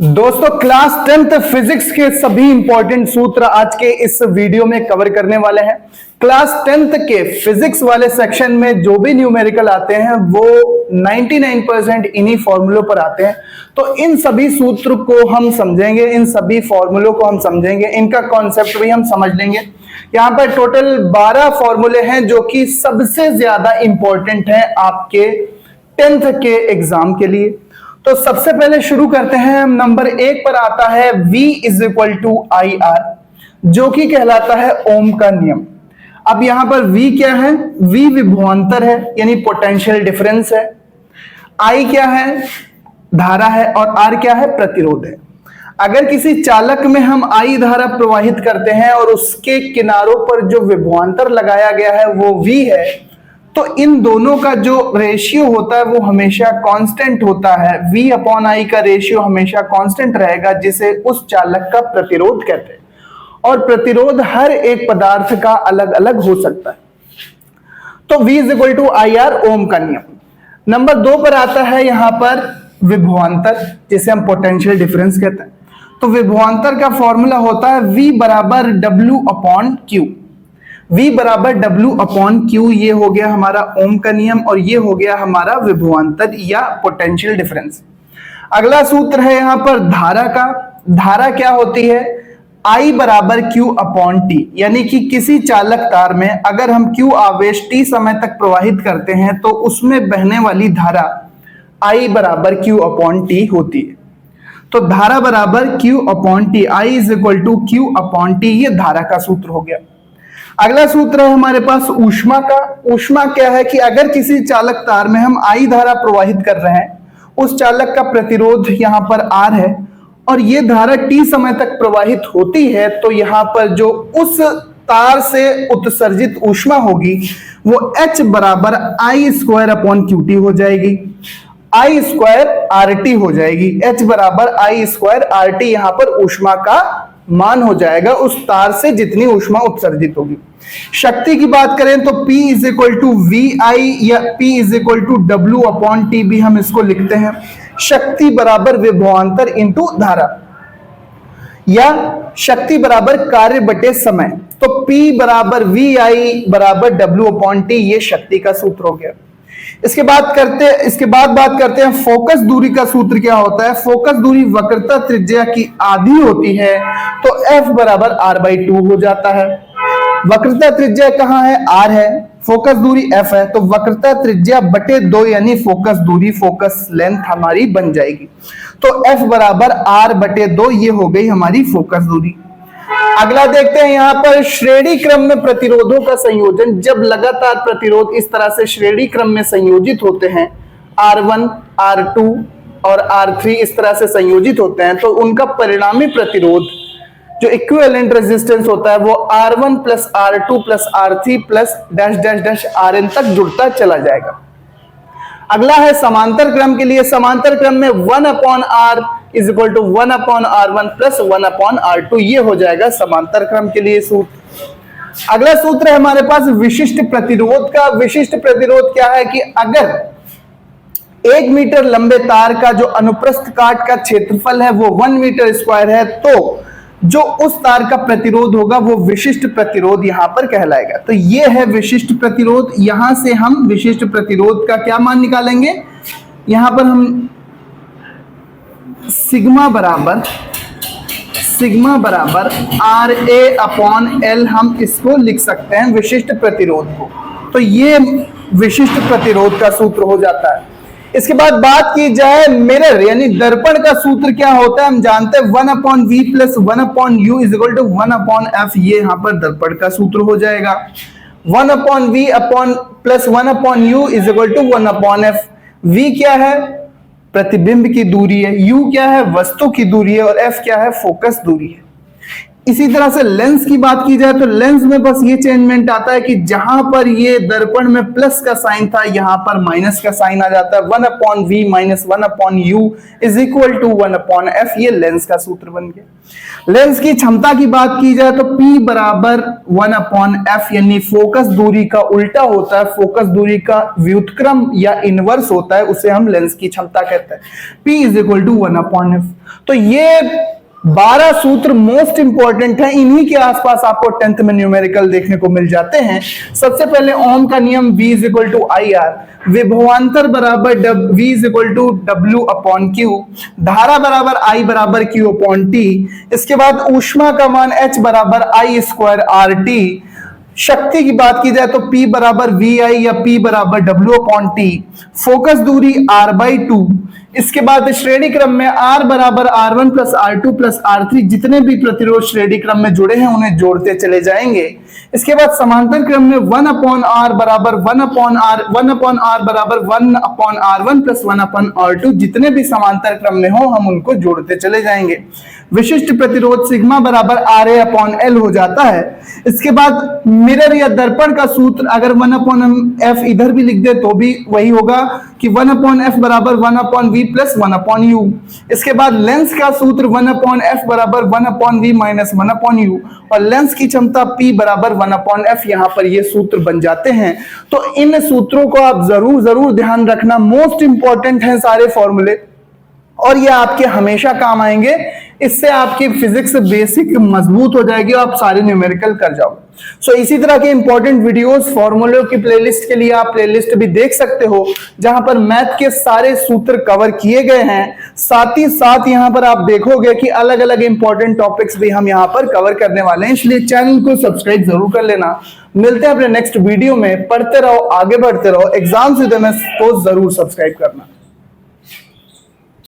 दोस्तों class 10th physics के सभी इंपॉर्टेंट सूत्र आज के इस वीडियो में कवर करने वाले हैं। क्लास 10th के फिजिक्स वाले सेक्शन में जो भी न्यूमेरिकल आते हैं वो 99% इन्हीं फॉर्मूलों पर आते हैं। तो इन सभी सूत्र को हम समझेंगे, इन सभी फॉर्मूलों को हम समझेंगे, इनका कॉन्सेप्ट भी हम समझ लेंगे। यहाँ पर टोटल 12 फॉर्मूले हैं जो कि सबसे ज्यादा इंपॉर्टेंट है आपके 10th के एग्जाम के लिए। तो सबसे पहले शुरू करते हैं। नंबर 1 पर आता है V is equal to I R, जो कि कहलाता है ओम का नियम। अब यहां पर V क्या है? V विभवांतर है, यानी पोटेंशियल डिफरेंस है। I क्या है? धारा है। और R क्या है? प्रतिरोध है। अगर किसी चालक में हम I धारा प्रवाहित करते हैं और उसके किनारों पर जो विभवांतर लगाया गया है वो V है, तो इन दोनों का जो रेशियो होता है वो हमेशा कांस्टेंट होता है। V अपॉन I का रेशियो हमेशा कांस्टेंट रहेगा, जिसे उस चालक का प्रतिरोध कहते हैं। और प्रतिरोध हर एक पदार्थ का अलग अलग हो सकता है। तो V is equal to I R, Ohm का नियम। नंबर 2 पर आता है यहां पर विभवांतर, जिसे हम पोटेंशियल डिफरेंस कहते हैं। तो विभवांतर का फॉर्मूला होता है V बराबर W अपॉन Q। V बराबर W अपॉन Q, ये हो गया हमारा ओम का नियम और ये हो गया हमारा विभवांतर या पोटेंशियल डिफरेंस। अगला सूत्र है यहां पर धारा का। धारा क्या होती है? I बराबर Q अपॉन T, यानी कि किसी चालक तार में अगर हम Q आवेश T समय तक प्रवाहित करते हैं तो उसमें बहने वाली धारा I बराबर Q अपॉन T होती है। तो धारा बराबर Q upon T, I is equal to Q upon T, ये धारा का सूत्र हो गया। अगला सूत्र है हमारे पास ऊष्मा का। ऊष्मा क्या है कि अगर किसी चालक तार में हम I धारा प्रवाहित कर रहे हैं, उस चालक का प्रतिरोध यहाँ पर R है और ये धारा T समय तक प्रवाहित होती है, तो यहाँ पर जो उस तार से उत्सर्जित ऊष्मा होगी वो H बराबर I स्क्वायर अपॉन QT हो जाएगी, I स्क्वायर RT हो जाएगी। H बराबर I स्क्वायर RT यहाँ पर ऊष्मा का मान हो जाएगा, उस तार से जितनी ऊष्मा उत्सर्जित होगी। शक्ति की बात करें तो P is equal to VI या P is equal to W upon T भी हम इसको लिखते हैं। शक्ति बराबर विभवांतर इंटू धारा, या शक्ति बराबर कार्य बटे समय। तो P बराबर VI बराबर W अपॉन T, ये शक्ति का सूत्र हो गया। इसके बाद बात करते हैं फोकस दूरी का सूत्र क्या होता है। फोकस दूरी वक्रता त्रिज्या की आधी होती है, तो F बराबर R/2 हो जाता है। वक्रता त्रिज्या कहाँ है? R है, फोकस दूरी F है, तो वक्रता त्रिज्या बटे 2 यानी फोकस दूरी, फोकस लेंथ हमारी बन जाएगी। तो F बराबर R/2, ये हो गई हमारी फोकस दूरी। अगला देखते हैं यहां पर श्रेणी क्रम में प्रतिरोधों का संयोजन। जब लगातार प्रतिरोध इस तरह से श्रेणी क्रम में संयोजित होते हैं, R1, R2 और R3 इस तरह से संयोजित होते हैं, तो उनका परिणामी प्रतिरोध जो इक्विवेलेंट रेजिस्टेंस होता है वो R1 plus R2 plus R3 plus dash dash dash Rn तक जुड़ता चला जाएगा। अगला है समांतर क्रम के लिए। समांतर क्रम में 1 upon R is equal to 1 upon R1 plus 1 upon R2, ये हो जाएगा समांतर क्रम के लिए सूत्र। अगला सूत्र है हमारे पास विशिष्ट प्रतिरोध का। विशिष्ट प्रतिरोध क्या है कि अगर 1 मीटर लंबे तार का जो अनुप्रस्थ काट का क्षेत्रफल है वो 1 मीटर स्क्वायर है, तो जो उस तार का प्रतिरोध होगा वो विशिष्ट प्रतिरोध यहां पर कहलाएगा। तो ये है विशिष्ट प्रतिरोध। यहां से हम विशिष्ट प्रतिरोध का क्या मान निकालेंगे? यहां पर हम सिग्मा बराबर RA अपॉन L, हम इसको लिख सकते हैं विशिष्ट प्रतिरोध को। तो ये विशिष्ट प्रतिरोध का सूत्र हो जाता है। इसके बाद बात की जाए मिरर यानी दर्पण का सूत्र क्या होता है। हम जानते हैं 1 upon V plus 1 upon U is equal to 1 upon F, ये यहां पर दर्पण का सूत्र हो जाएगा। 1 upon V upon plus 1 upon U is equal to 1 upon F। V क्या है? प्रतिबिंब की दूरी है, U क्या है? वस्तु की दूरी है, और F क्या है? फोकस दूरी है। इसी तरह से लेंस की बात की जाए तो लेंस में बस ये चेंजमेंट आता है कि जहां पर ये दर्पण में प्लस का साइन था यहां पर माइनस का साइन आ जाता है। 1/v minus 1/u is equal to 1/f, ये लेंस का सूत्र बन गया। लेंस की क्षमता की बात की जाए तो P बराबर 1/f, यानी फोकस दूरी का उल्टा होता है, फोकस दूरी का व्युत्क्रम या इनवर्स होता है, उसे हम लेंस की क्षमता कहते हैं। P is equal to 1/f। तो ये 12 सूत्र मोस्ट इंपॉर्टेंट है, इन्हीं के आसपास आपको 10th में न्यूमेरिकल देखने को मिल जाते हैं। सबसे पहले ओम का नियम V is equal to IR, विभवांतर बराबर V is equal to W upon Q, धारा बराबर I बराबर Q अपॉन T, इसके बाद ऊष्मा का मान H बराबर I स्क्वायर RT, शक्ति की बात की जाए तो P बराबर VI या P बराबर W अपॉन T, फोकस दूरी R/2, इसके बाद श्रेणी क्रम में R बराबर R1 plus R2 plus R3, जितने भी प्रतिरोध श्रेणी क्रम में जुड़े हैं उन्हें जोड़ते चले जाएंगे। इसके बाद समांतर क्रम में 1/R बराबर 1/R बराबर 1/R1 प्लस 1/R2, जितने भी समांतर क्रम में हो हम उनको जोड़ते चले जाएंगे। विशिष्ट प्रतिरोध सिग्मा बराबर RA अपॉन L हो जाता है। इसके बाद मिरर या दर्पण का सूत्र अगर 1/f इधर भी लिख दे तो भी वही होगा कि 1/f बराबर 1/v प्लस 1/u। इसके बाद लेंस का सूत्र 1/f बराबर 1/v माइनस 1/u, और लेंस की क्षमता P बराबर 1/f, यहां पर ये सूत्र बन जाते हैं। तो इन सूत्रों को आप जरूर ध्यान रखना, मोस्ट इंपॉर्टेंट है सारे फॉर्मूले, और ये आपके हमेशा काम आएंगे। इससे आपकी फिजिक्स बेसिक मजबूत हो जाएगी और आप सारे न्यूमेरिकल कर जाओगे। सो इसी तरह के इंपॉर्टेंट वीडियोस फॉर्मूलों की प्लेलिस्ट के लिए आप प्लेलिस्ट भी देख सकते हो, जहां पर मैथ के सारे सूत्र कवर किए गए हैं। साथ ही साथ यहां पर आप देखोगे कि अलग अलग इंपॉर्टेंट टॉपिक्स भी हम यहां पर कवर करने वाले हैं, इसलिए चैनल को सब्सक्राइब जरूर कर लेना। मिलते हैं अपने नेक्स्ट वीडियो में, पढ़ते रहो, आगे बढ़ते रहो, एग्जाम से को जरूर सब्सक्राइब करना।